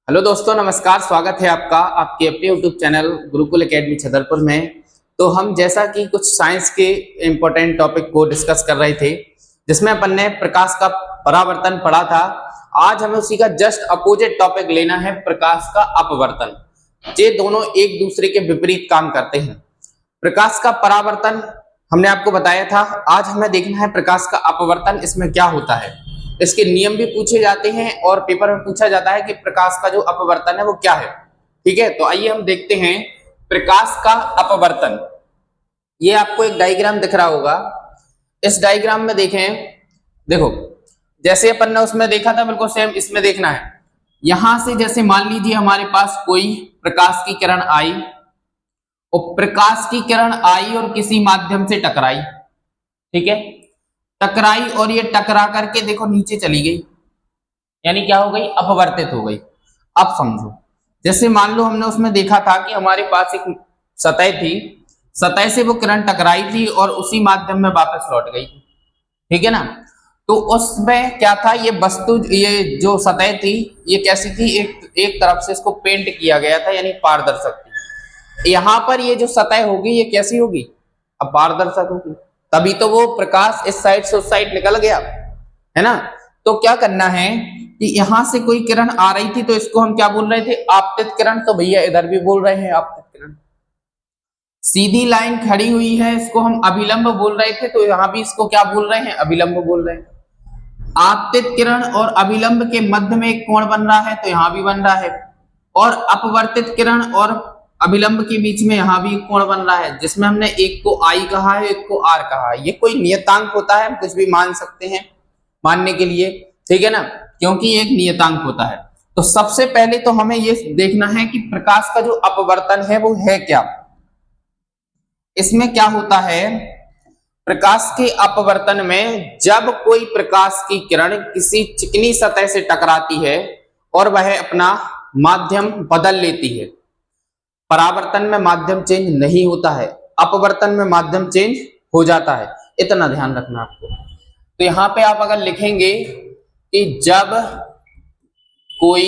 Hello दोस्तों, नमस्कार। स्वागत है आपका आपके अपने YouTube channel Gurukul academy Chhatarpur में। तो हम जैसा कि कुछ साइंस के इम्पोर्टेंट टॉपिक को डिस्कस कर रहे थे, जिसमें अपन ने प्रकाश का परावर्तन पढ़ा था। आज हमें उसी का जस्ट अपोजिट टॉपिक लेना है, प्रकाश का अपवर्तन। ये दोनों एक दूसरे के विपरीत काम करते हैं। प्रकाश का परावर्तन हमने आपको बताया था। आज हमें देखना है प्रकाश का अपवर्तन, इसमें क्या होता है। इसके नियम भी पूछे जाते हैं और पेपर में पूछा जाता है कि प्रकाश का जो अपवर्तन है वो क्या है। ठीक है, तो आइए हम देखते हैं प्रकाश का अपवर्तन। ये आपको एक डायग्राम दिख रहा होगा। इस डायग्राम में देखें, देखो जैसे अपन ने उसमें देखा था बिल्कुल सेम इसमें देखना है। यहां से जैसे मान लीजिए हमारे पास कोई प्रकाश की किरण आई और प्रकाश की किरण आई और किसी माध्यम से टकराई। ठीक है, टकराई और ये टकरा करके देखो नीचे चली गई, यानी क्या हो गई, अपवर्तित हो गई। अब समझो, जैसे मान लो हमने उसमें देखा था कि हमारे पास एक सतह थी, सतह से वो किरण टकराई थी और उसी माध्यम में वापस लौट गई। ठीक है ना। तो उसमें क्या था, ये वस्तु, ये जो सतह थी ये कैसी थी, एक तरफ से इसको पेंट किया गया था, यानी पारदर्शक थी। यहां पर ये जो सतह होगी ये कैसी होगी, अब पारदर्शक होगी। तभी तो वो प्रकाश इस साइड से उस साइड निकल गया, है ना। तो क्या करना है कि यहां से कोई किरण आ रही थी तो इसको हम क्या बोल रहे थे, आपतित किरण। तो भैया इधर भी बोल रहे हैं आपतित किरण। सीधी लाइन खड़ी हुई है, इसको हम अभिलंब बोल रहे थे, तो यहां भी इसको क्या बोल रहे हैं, अभिलंब बोल रहे हैं। आपतित किरण और अभिलंब के मध्य में एक कोण बन रहा है, तो यहां भी बन रहा है। और अपवर्तित किरण और अभिलंब के बीच में यहां भी एक कोण बन रहा है, जिसमें हमने एक को आई कहा है, एक को आर कहा है। ये कोई नियतांक होता है, हम कुछ भी मान सकते हैं मानने के लिए, ठीक है ना, क्योंकि ये एक नियतांक होता है। तो सबसे पहले तो हमें ये देखना है कि प्रकाश का जो अपवर्तन है वो है क्या। इसमें क्या होता है, प्रकाश के अपवर्तन में जब कोई प्रकाश की किरण किसी चिकनी सतह से टकराती है और वह अपना माध्यम बदल लेती है। परावर्तन में माध्यम चेंज नहीं होता है, अपवर्तन में माध्यम चेंज हो जाता है। इतना ध्यान रखना आपको। तो यहां पे आप अगर लिखेंगे कि जब कोई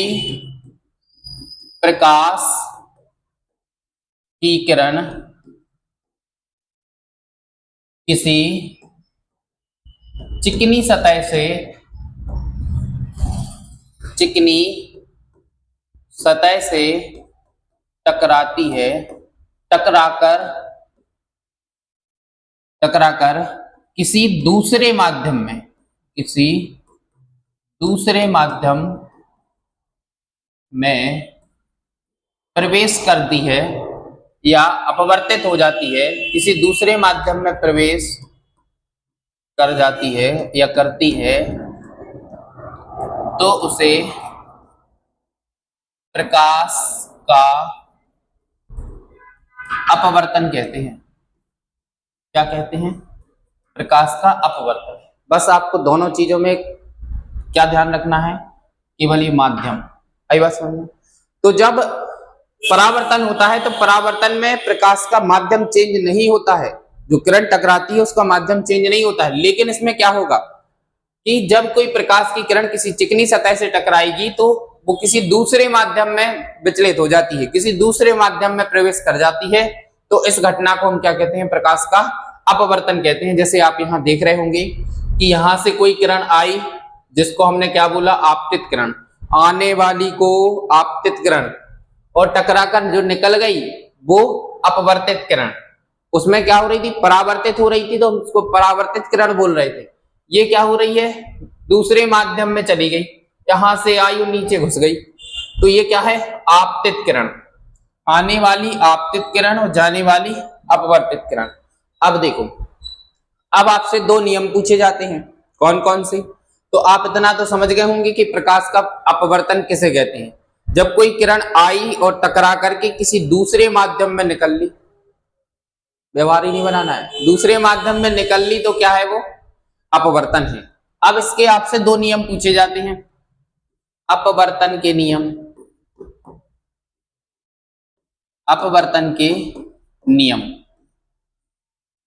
प्रकाश की किरण किसी चिकनी सतह से टकराती है, टकराकर किसी दूसरे माध्यम में प्रवेश करती है या अपवर्तित हो जाती है, किसी दूसरे माध्यम में प्रवेश कर जाती है या करती है, तो उसे प्रकाश का अपवर्तन कहते हैं। क्या कहते हैं, प्रकाश का अपवर्तन। बस आपको दोनों चीजों में क्या ध्यान रखना है, केवल ये माध्यम। आई बात समझ में। तो जब परावर्तन होता है तो परावर्तन में प्रकाश का माध्यम चेंज नहीं होता है, जो किरण टकराती है उसका माध्यम चेंज नहीं होता है। लेकिन इसमें क्या होगा कि जब कोई प्रकाश की किरण किसी चिकनी सतह से टकराएगी तो वो किसी दूसरे माध्यम में विचलित हो जाती है, किसी दूसरे माध्यम में प्रवेश कर जाती है। तो इस घटना को हम क्या कहते हैं, प्रकाश का अपवर्तन कहते हैं। जैसे आप यहां देख रहे होंगे कि यहां से कोई किरण आई, जिसको हमने क्या बोला, आपतित किरण। आने वाली को आपतित किरण, और टकराकर जो निकल गई वो अपवर्तित किरण। उसमें क्या हो रही थी, परावर्तित हो रही थी, तो हम उसको परावर्तित किरण बोल रहे थे। ये क्या हो रही है, दूसरे माध्यम में चली गई, यहां से आई और नीचे घुस गई, तो ये क्या है, आपतित किरण। आने वाली आपतित किरण और जाने वाली अपवर्तित किरण। अब देखो, अब आपसे दो नियम पूछे जाते हैं, कौन कौन से। तो आप इतना तो समझ गए होंगे कि प्रकाश का अपवर्तन किसे कहते हैं, जब कोई किरण आई और टकरा करके किसी दूसरे माध्यम में निकल ली। व्यवहार ही नहीं बनाना है, दूसरे माध्यम में निकल ली तो क्या है, वो अपवर्तन है। अब इसके आपसे दो नियम पूछे जाते हैं, अपवर्तन के नियम। अपवर्तन के नियम,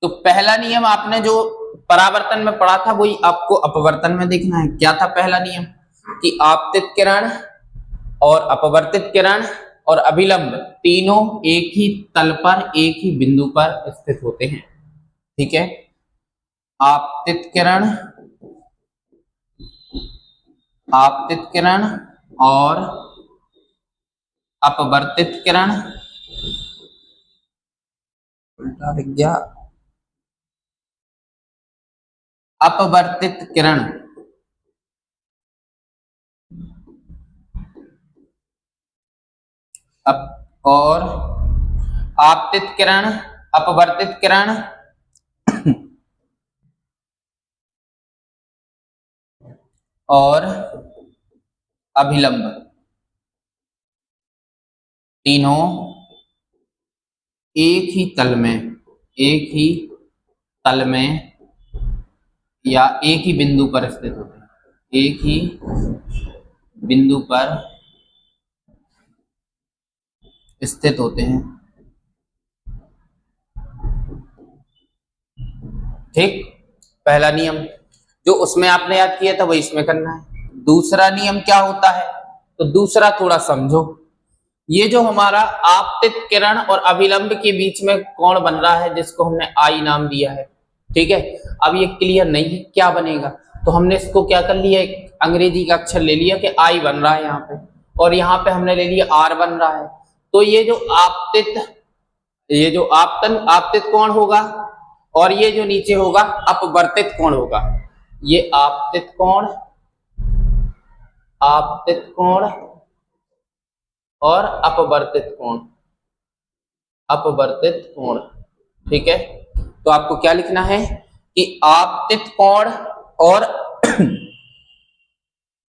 तो पहला नियम आपने जो परावर्तन में पढ़ा था वही आपको अपवर्तन में देखना है। क्या था पहला नियम, कि आपतित किरण और अपवर्तित किरण और अभिलंब तीनों एक ही तल पर एक ही बिंदु पर स्थित होते हैं। ठीक है, आपतित किरण और अपवर्तित किरण, उल्टा लिख गया, अपवर्तित किरण और आपतित किरण, अपवर्तित किरण और अभिलंब तीनों एक ही तल में या एक ही बिंदु पर स्थित होते हैं, एक ही बिंदु पर स्थित होते हैं। ठीक, पहला नियम जो उसमें आपने याद किया था वही इसमें करना है। दूसरा नियम क्या होता है, तो दूसरा थोड़ा समझो। ये जो हमारा आपतित किरण और अभिलंब के बीच में कोण बन रहा है जिसको हमने आई नाम दिया है, ठीक है। अब ये क्लियर नहीं है क्या बनेगा, तो हमने इसको क्या कर लिया, एक अंग्रेजी का अक्षर ले लिया कि आई बन रहा है यहाँ पे, और यहाँ पे हमने ले लिया आर बन रहा है। तो ये जो आपतित कोण होगा और ये जो नीचे होगा अपवर्तित कोण होगा। ये आपतित कोण और अपवर्तित कोण, ठीक है। तो आपको क्या लिखना है कि आपतित कोण और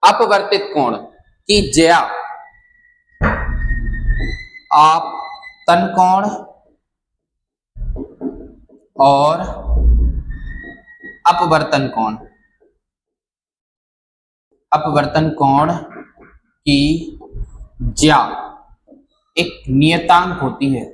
अपवर्तित कोण की ज्या आपतन कोण और अपवर्तन कोण की ज्या एक नियतांक होती है,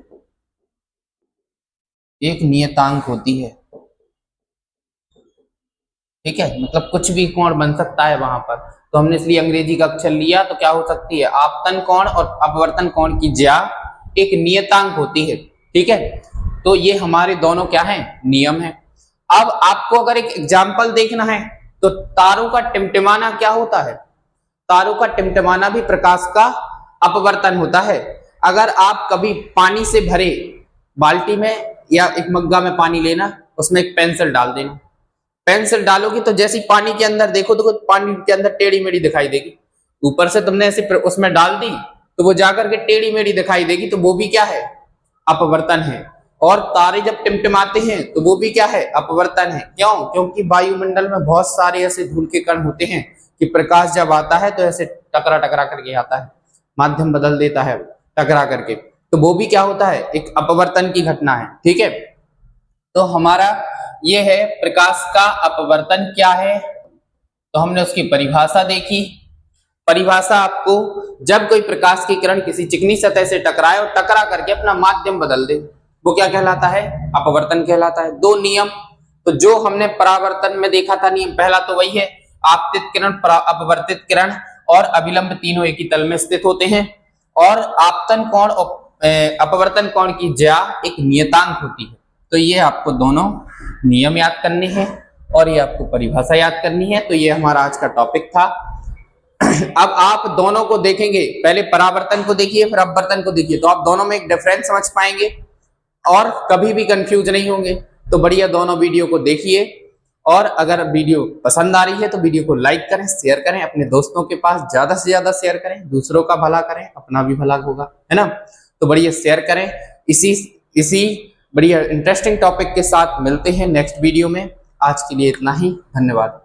ठीक है। मतलब कुछ भी कोण बन सकता है वहां पर, तो हमने इसलिए अंग्रेजी का अक्षर लिया। तो क्या हो सकती है, आपतन कोण और अपवर्तन कोण की ज्या एक नियतांक होती है, ठीक है। तो ये हमारे दोनों क्या हैं, नियम है। अब आपको अगर एक एग्जाम्पल देखना है तो तारों का टिमटिमाना क्या होता है, तारों का टिमटिमाना भी प्रकाश का अपवर्तन होता है। अगर आप कभी पानी से भरे बाल्टी में या एक मग्गा में पानी लेना, उसमें एक पेंसिल डाल देना, पेंसिल डालोगी तो जैसी पानी के अंदर देखो तो पानी के अंदर टेढ़ी मेढ़ी दिखाई देगी। ऊपर से तुमने ऐसे उसमें डाल दी तो वो जाकर के टेढ़ी मेढ़ी दिखाई देगी, तो वो भी क्या है, अपवर्तन है। और तारे जब टिमटिमाते हैं तो वो भी क्या है, अपवर्तन है। क्यों, क्योंकि वायुमंडल में बहुत सारे ऐसे धूल के कण होते हैं कि प्रकाश जब आता है तो ऐसे टकरा करके आता है, माध्यम बदल देता है टकरा करके, तो वो भी क्या होता है, एक अपवर्तन की घटना है, ठीक है। तो हमारा ये है प्रकाश का अपवर्तन क्या है, तो हमने उसकी परिभाषा देखी। परिभाषा आपको, जब कोई प्रकाश की किरण किसी चिकनी सतह से टकराए और टकरा करके अपना माध्यम बदल दे, वो क्या कहलाता है, अपवर्तन कहलाता है। दो नियम, तो जो हमने परावर्तन में देखा था नियम पहला, तो वही है आपतित किरण, अपवर्तित किरण और अभिलंब तीनों एक ही तल में स्थित होते हैं, और आपतन कोण और अपवर्तन कोण की ज्या एक नियतांक होती है। तो ये आपको दोनों नियम याद करने हैं और ये आपको परिभाषा याद करनी है। तो ये हमारा आज का टॉपिक था। अब आप दोनों को देखेंगे, पहले परावर्तन को देखिए फिर अपवर्तन को देखिए, तो आप दोनों में एक डिफरेंस समझ पाएंगे और कभी भी कंफ्यूज नहीं होंगे। तो बढ़िया दोनों वीडियो को देखिए, और अगर वीडियो पसंद आ रही है तो वीडियो को लाइक करें, शेयर करें, अपने दोस्तों के पास ज्यादा से ज्यादा शेयर करें, दूसरों का भला करें, अपना भी भला होगा, है ना। तो बढ़िया शेयर करें। इसी बढ़िया इंटरेस्टिंग टॉपिक के साथ मिलते हैं नेक्स्ट वीडियो में। आज के लिए इतना ही, धन्यवाद।